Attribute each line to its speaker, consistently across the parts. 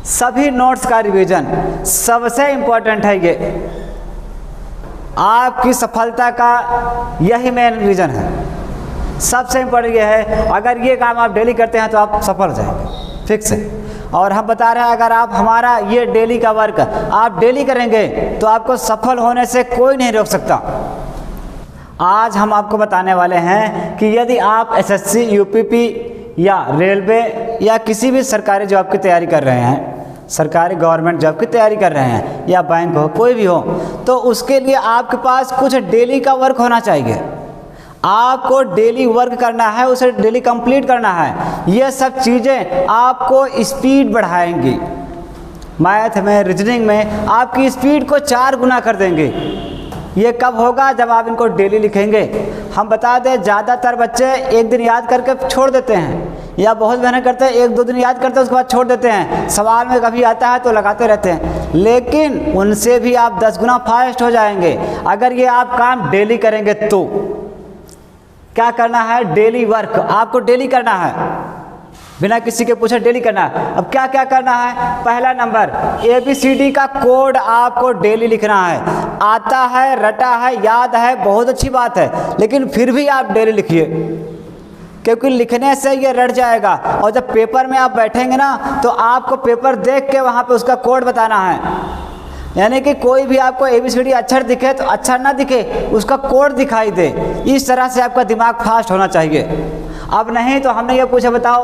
Speaker 1: सभी नोट्स का रिवीजन सबसे इम्पोर्टेंट है। ये आपकी सफलता का यही मेन रीज़न है, सबसे इम्पोर्टेंट ये है। अगर ये काम आप डेली करते हैं तो आप सफल हो जाएंगे, फिक्स है। और हम बता रहे हैं अगर आप हमारा ये डेली का वर्क आप डेली करेंगे तो आपको सफल होने से कोई नहीं रोक सकता। आज हम आपको बताने वाले हैं कि यदि आप एसएससी, यूपीपी या रेलवे या किसी भी सरकारी जॉब की तैयारी कर रहे हैं, सरकारी गवर्नमेंट जॉब की तैयारी कर रहे हैं या बैंक हो कोई भी हो, तो उसके लिए आपके पास कुछ डेली का वर्क होना चाहिए। आपको डेली वर्क करना है, उसे डेली कंप्लीट करना है। ये सब चीज़ें आपको स्पीड बढ़ाएंगी, मैथ में, रीजनिंग में आपकी स्पीड को 4 गुना कर देंगे। ये कब होगा? जब आप इनको डेली लिखेंगे। हम बता दें ज़्यादातर बच्चे एक दिन याद करके छोड़ देते हैं या बहुत मेहनत करते हैं, 1-2 दिन याद करते हैं उसके बाद छोड़ देते हैं, सवाल में कभी आता है तो लगाते रहते हैं। लेकिन उनसे भी आप 10 गुना फास्ट हो जाएंगे अगर ये आप काम डेली करेंगे। तो क्या करना है? डेली वर्क आपको डेली करना है, बिना किसी के पूछे डेली करना है। अब क्या क्या करना है? पहला नंबर, ABCD का कोड आपको डेली लिखना है। आता है, रटा है, याद है, बहुत अच्छी बात है, लेकिन फिर भी आप डेली लिखिए, क्योंकि लिखने से ये रट जाएगा। और जब पेपर में आप बैठेंगे ना तो आपको पेपर देख के वहाँ पे उसका कोड बताना है। यानी कि कोई भी आपको ABCD अक्षर दिखे तो अक्षर ना दिखे, उसका कोड दिखाई दे। इस तरह से आपका दिमाग फास्ट होना चाहिए। अब नहीं तो हमने ये पूछा बताओ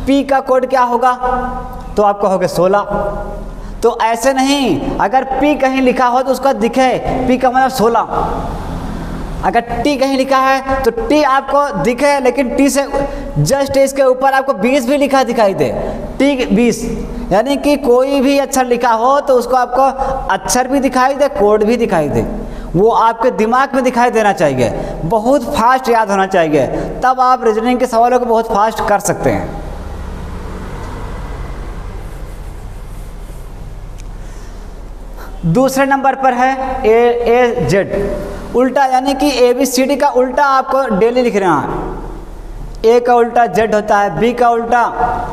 Speaker 1: P का कोड क्या होगा, तो आप कहोगे 16। तो ऐसे नहीं, अगर P कहीं लिखा हो तो उसका दिखे, P का मतलब 16। अगर T कहीं लिखा है तो T आपको दिखे, लेकिन T से जस्ट इसके ऊपर आपको 20 भी लिखा दिखाई दे, T 20। यानी कि कोई भी अक्षर लिखा हो तो उसको आपको अक्षर भी दिखाई दे, कोड भी दिखाई दे, वो आपके दिमाग में दिखाई देना चाहिए। बहुत फास्ट याद होना चाहिए, तब आप रीजनिंग के सवालों को बहुत फास्ट कर सकते हैं। दूसरे नंबर पर है AZ, उल्टा, यानी कि ABCD का उल्टा आपको डेली लिखना है। A का उल्टा Z होता है, B का उल्टा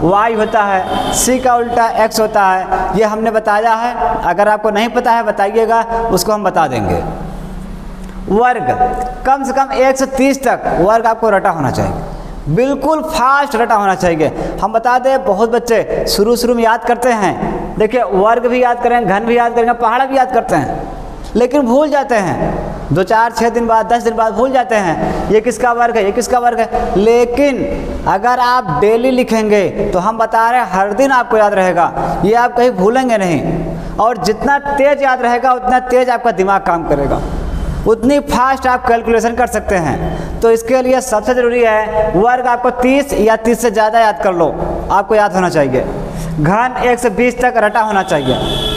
Speaker 1: Y होता है, C का उल्टा X होता है। ये हमने बताया है, अगर आपको नहीं पता है बताइएगा, उसको हम बता देंगे। वर्ग कम से कम 1 से 30 तक वर्ग आपको रटा होना चाहिए, बिल्कुल फास्ट रटा होना चाहिए। हम बता दें बहुत बच्चे शुरू में याद करते हैं, देखिए वर्ग भी याद करेंगे, घन भी याद करेंगे, पहाड़ा भी याद करते हैं, लेकिन भूल जाते हैं 2-4-6 दिन बाद, 10 दिन बाद भूल जाते हैं ये किसका वर्ग है, ये किसका वर्ग है। लेकिन अगर आप डेली लिखेंगे तो हम बता रहे हैं हर दिन आपको याद रहेगा, ये आप कहीं भूलेंगे नहीं। और जितना तेज याद रहेगा उतना तेज आपका दिमाग काम करेगा, उतनी फास्ट आप कैलकुलेशन कर सकते हैं। तो इसके लिए सबसे ज़रूरी है वर्ग आपको 30 या 30 से ज़्यादा याद कर लो, आपको याद होना चाहिए। घन 1 से 20 तक रटा होना चाहिए।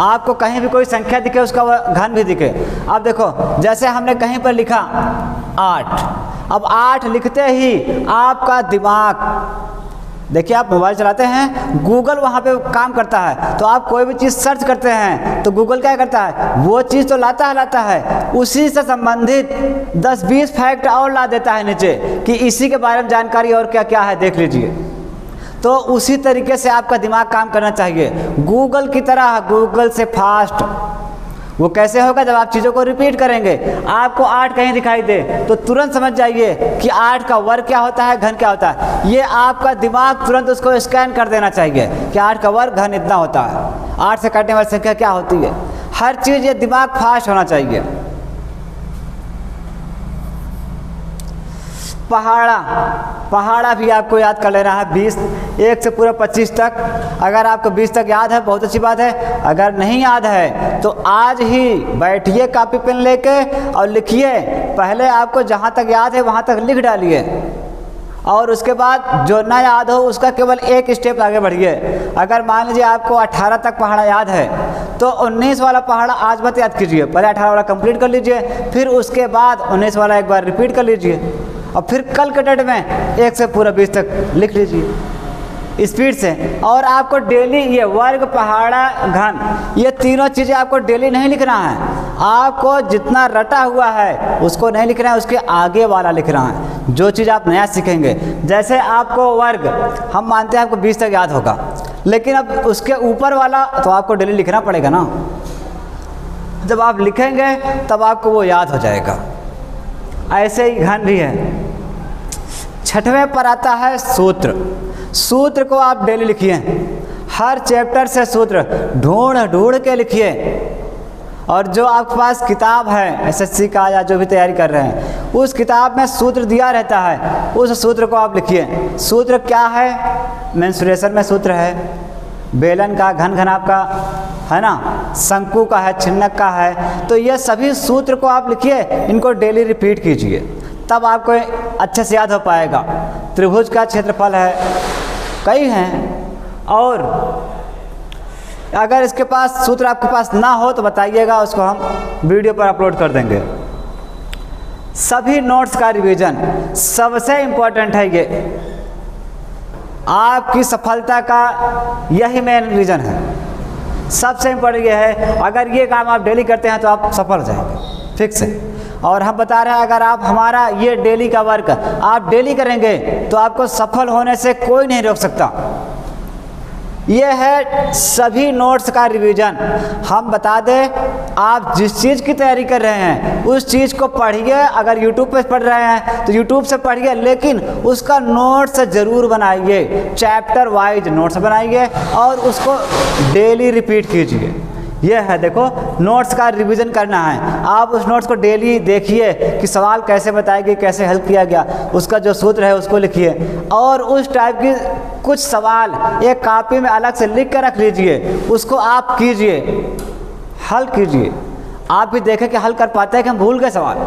Speaker 1: आपको कहीं भी कोई संख्या दिखे उसका घन भी दिखे। अब देखो जैसे हमने कहीं पर लिखा 8, अब 8 लिखते ही आपका दिमाग, देखिए आप मोबाइल चलाते हैं, गूगल वहाँ पे काम करता है, तो आप कोई भी चीज़ सर्च करते हैं तो गूगल क्या करता है, वो चीज़ तो लाता है, उसी से संबंधित 10-20 फैक्ट और ला देता है नीचे कि इसी के बारे में जानकारी और क्या क्या है देख लीजिए। तो उसी तरीके से आपका दिमाग काम करना चाहिए, गूगल की तरह, गूगल से फास्ट। वो कैसे होगा? जब आप चीज़ों को रिपीट करेंगे, आपको 8 कहीं दिखाई दे तो तुरंत समझ जाइए कि 8 का वर्ग क्या होता है, घन क्या होता है। ये आपका दिमाग तुरंत उसको स्कैन कर देना चाहिए कि 8 का वर्ग घन इतना होता है, 8 से काटने वाली संख्या क्या होती है। हर चीज़ ये दिमाग फास्ट होना चाहिए। पहाड़ा भी आपको याद कर लेना है 20, 1 से पूरा 25 तक। अगर आपको 20 तक याद है बहुत अच्छी बात है, अगर नहीं याद है तो आज ही बैठिए कापी पेन लेके और लिखिए। पहले आपको जहाँ तक याद है वहाँ तक लिख डालिए, और उसके बाद जो ना याद हो उसका केवल एक स्टेप आगे बढ़िए। अगर मान लीजिए आपको 18 तक पहाड़ा याद है तो 19 वाला पहाड़ा आज मत याद कीजिए, पहले 18 वाला कंप्लीट कर लीजिए, फिर उसके बाद 19 वाला एक बार रिपीट कर लीजिए, और फिर कल के डेट में 1 से पूरा 20 तक लिख लीजिए स्पीड से। और आपको डेली ये वर्ग, पहाड़ा, घन, ये तीनों चीज़ें आपको डेली नहीं लिखना है, आपको जितना रटा हुआ है उसको नहीं लिखना है, उसके आगे वाला लिखना है, जो चीज़ आप नया सीखेंगे। जैसे आपको वर्ग हम मानते हैं आपको 20 तक याद होगा, लेकिन अब उसके ऊपर वाला तो आपको डेली लिखना पड़ेगा ना। जब आप लिखेंगे तब आपको वो याद हो जाएगा। ऐसे ही घन भी है। छठवें पर आता है सूत्र। सूत्र को आप डेली लिखिए, हर चैप्टर से सूत्र ढूंढ ढूंढ के लिखिए। और जो आपके पास किताब है एसएससी का या जो भी तैयारी कर रहे हैं, उस किताब में सूत्र दिया रहता है, उस सूत्र को आप लिखिए। सूत्र क्या है? मेंसुरेशन में सूत्र है, बेलन का, घन घनाभ का है ना, शंकु का है, छिन्नक का है। तो ये सभी सूत्र को आप लिखिए, इनको डेली रिपीट कीजिए, तब आपको अच्छे से याद हो पाएगा। त्रिभुज का क्षेत्रफल है, कई हैं। और अगर इसके पास सूत्र आपके पास ना हो तो बताइएगा, उसको हम वीडियो पर अपलोड कर देंगे। सभी नोट्स का रिवीजन सबसे इम्पोर्टेंट है। ये आपकी सफलता का यही मेन रीज़न है, सबसे इम्पोर्टेंट ये है। अगर ये काम आप डेली करते हैं तो आप सफल हो जाएंगे, फिक्स है। और हम बता रहे हैं अगर आप हमारा ये डेली का वर्क आप डेली करेंगे तो आपको सफल होने से कोई नहीं रोक सकता। ये है सभी नोट्स का रिवीजन। हम बता दें, आप जिस चीज़ की तैयारी कर रहे हैं उस चीज़ को पढ़िए। अगर यूट्यूब पे पढ़ रहे हैं तो यूट्यूब से पढ़िए, लेकिन उसका नोट्स ज़रूर बनाइए, चैप्टर वाइज नोट्स बनाइए और उसको डेली रिपीट कीजिए। ये है, देखो नोट्स का रिवीजन करना है। आप उस नोट्स को डेली देखिए कि सवाल कैसे बताए गए, कैसे हल किया गया, उसका जो सूत्र है उसको लिखिए। और उस टाइप की कुछ सवाल एक कॉपी में अलग से लिख कर रख लीजिए, उसको आप कीजिए, हल कीजिए। आप भी देखें कि हल कर पाते हैं कि हम भूल गए सवाल।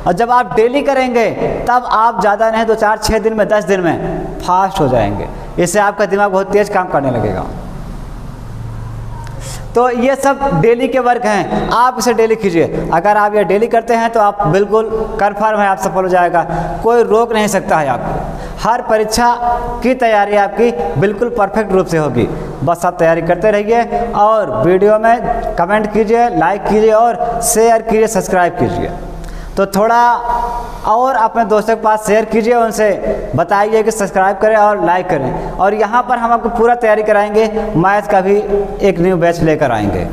Speaker 1: और जब आप डेली करेंगे तब आप ज़्यादा नहीं तो 4-6 दिन में, 10 दिन में फास्ट हो जाएंगे। इससे आपका दिमाग बहुत तेज़ काम करने लगेगा। तो ये सब डेली के वर्क हैं, आप इसे डेली कीजिए। अगर आप ये डेली करते हैं तो आप बिल्कुल कन्फर्म है आप सफल हो जाएगा, कोई रोक नहीं सकता है आपको। हर परीक्षा की तैयारी आपकी बिल्कुल परफेक्ट रूप से होगी। बस आप तैयारी करते रहिए और वीडियो में कमेंट कीजिए, लाइक कीजिए और शेयर कीजिए, सब्सक्राइब कीजिए। तो थोड़ा और अपने दोस्तों के पास शेयर कीजिए, उनसे बताइए कि सब्सक्राइब करें और लाइक करें। और यहाँ पर हम आपको पूरा तैयारी कराएंगे, मैथ का भी एक न्यू बैच लेकर आएंगे।